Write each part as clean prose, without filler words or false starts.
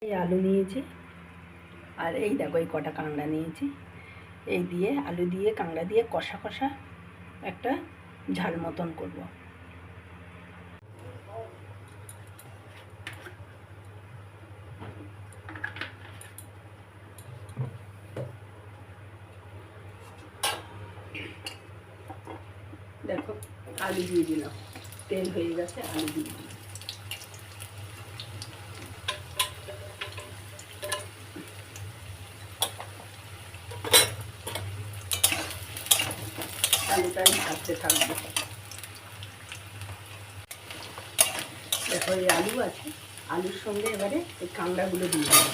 এই আলু নিয়েছি আর এই দেখো এই কটা কাঁকড়া নিয়েছি। এই দিয়ে আলু দিয়ে কাঁকড়া দিয়ে কষা কষা একটা ঝাল মতন করব। দেখো আলু দিয়ে দিলাম, তেল হয়ে গেছে, আলু দিয়ে দিলাম। আলুটাই ভাজতে থাকবে। দেখো এই আলু আছে, আলুর সঙ্গে এবারে এই কাঁকড়াগুলো দিয়ে দেবো।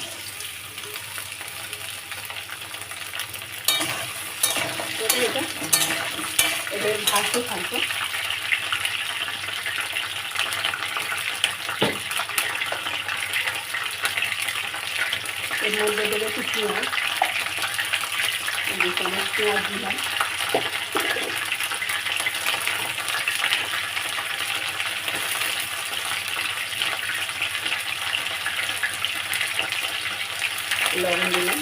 এটা এবারে ভাজতে থাকবো। এর মধ্যে দেবো একটু পেঁয়াজ, 2 চামচ পেঁয়াজ দিলাম। লবণ দিলাম,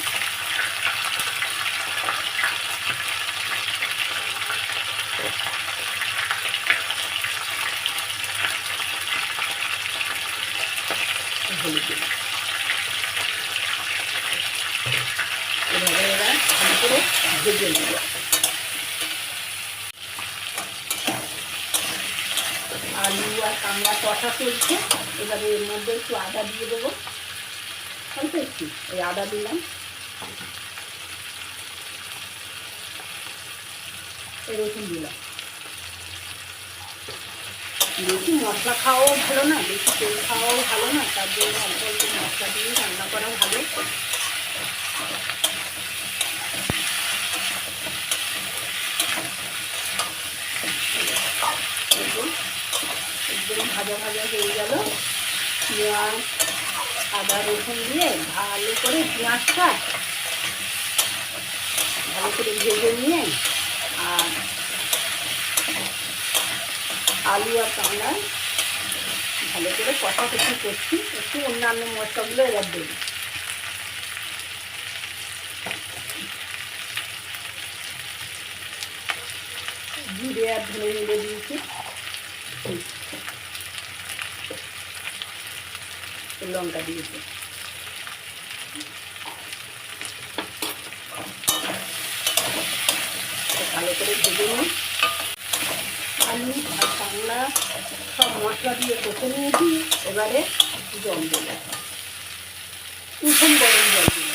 হলুদ দিলাম। এভাবে এবার ভালো করে ভেজে নেব। আলু আর কাঁকড়া কষা চলছে, এবারে এর মধ্যে একটু আদা দিয়ে দেবো, অল্প একটু এই আদা দিলাম। এই রসুন দিলাম। বেশি মশলা খাওয়াও ভালো না, বেশি তেল খাওয়াও ভালো না, তার জন্য অল্প অল্প মশলা দিয়ে রান্না করা ভালো। একদম ভাজা ভাজা হয়ে গেল। পেঁয়াজ আদা রসুন দিয়ে ভালো করে পেঁয়াজটা ভালো করে ভেজে নিয়ে আর আলু আর কাঁকড়া ভালো করে কষাকষি করছি। একটু অন্যান্য মশলাগুলো এবার দেব। জিরে আর ধনে মিলে দিয়েছি, লঙ্কা দিয়েছি। ভালো করে ভেজে নিই। আলু আর কাঁকড়া সব মশলা দিয়ে কষে নিয়েছি। এবারে জল দেব, কুসুম গরম জল দিলাম।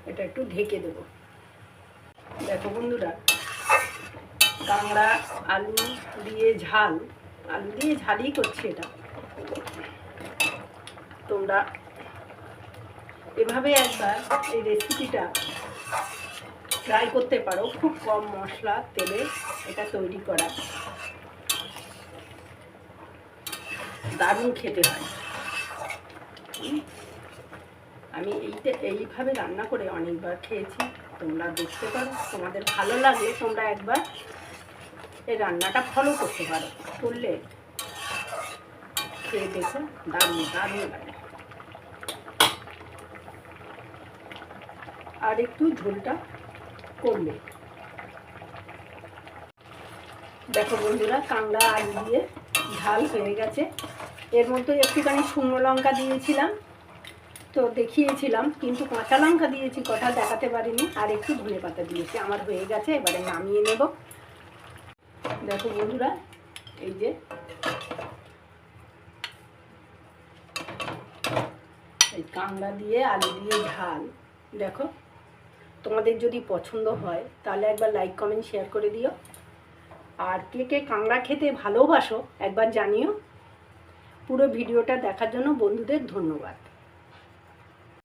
এটা একটু ঢেকে দেবো। দেখো বন্ধুরা, কাঁকড়া আলু দিয়ে ঝাল, আলু দিয়ে ঝালই করছি এটা। তোমরা এভাবে একবার এই রেসিপিটা ট্রাই করতে পারো। খুব কম মশলা তেলে এটা তৈরি করা, দারুণ খেতে হয়। আমি এইভাবে রান্না করে অনেকবার খেয়েছি। তোমরা দেখতে পারো, তোমাদের ভালো লাগলে তোমরা একবার এই রান্নাটা ফলো করতে পারো। করলে খেয়ে দেখো, দারুণ দারুণ লাগে। আর একটু ঝোলটা কমবে। দেখো বন্ধুরা, কাঁকড়া আলু দিয়ে ঝাল হয়ে গেছে। এর মধ্যে একটুখানি শুকনো লঙ্কা দিয়েছিলাম, তো দেখিয়েছিলাম, কিন্তু কাঁচা লঙ্কা দিয়েছি কটা দেখাতে পারিনি। আর একটু ধনে পাতা দিয়েছি। আমার হয়ে গেছে, এবারে নামিয়ে নেব। দেখো বন্ধুরা, এই যে এই কাঁকড়া দিয়ে আলু দিয়ে ঝাল। দেখো, তোমাদের যদি পছন্দ হয় তাহলে একবার লাইক কমেন্ট শেয়ার করে দিও। আর কে কে কাঁকড়া খেতে ভালোবাসো একবার জানিও। পুরো ভিডিওটা দেখার জন্য বন্ধুদের ধন্যবাদ।